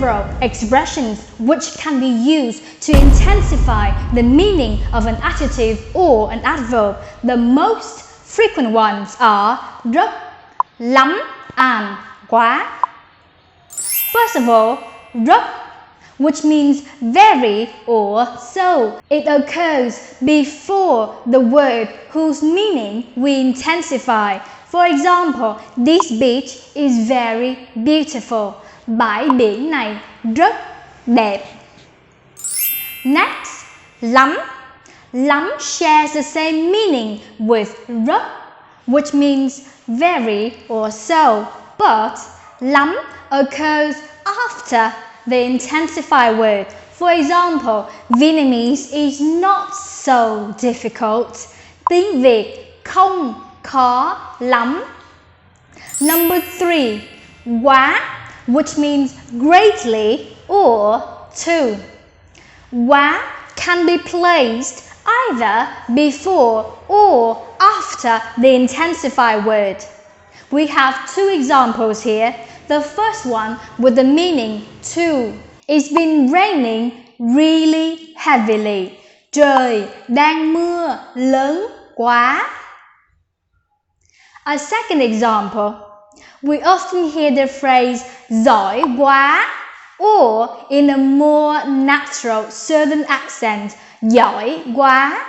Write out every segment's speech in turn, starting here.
several expressions which can be used to intensify the meaning of an adjective or an adverb. The most frequent ones are rất, lắm, and quá. First of all, rất, which means very or so. It occurs before the word whose meaning we intensify. For example, this beach is very beautiful. Bãi biển này rất đẹp. Next, lắm. Lắm shares the same meaning with rất, which means very or so, but lắm occurs after the intensifier word. For example, Vietnamese is not so difficult. Tiếng Việt không khó lắm. Number 3, quá, which means greatly or to. Quá can be placed either before or after the intensifier word. We have two examples here. The first one with the meaning to. It's been raining really heavily. Trời đang mưa lớn quá. A second example. We often hear the phrase giỏi quá, or in a more natural southern accent, giỏi quá,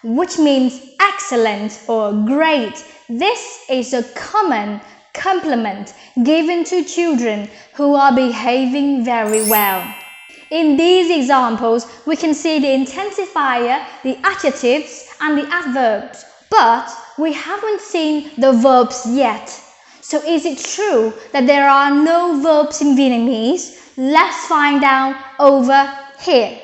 which means excellent or great. This is a common compliment given to children who are behaving very well. In these examples, we can see the intensifier, the adjectives, and the adverbs, but we haven't seen the verbs yet. So is it true that there are no verbs in Vietnamese? Let's find out over here.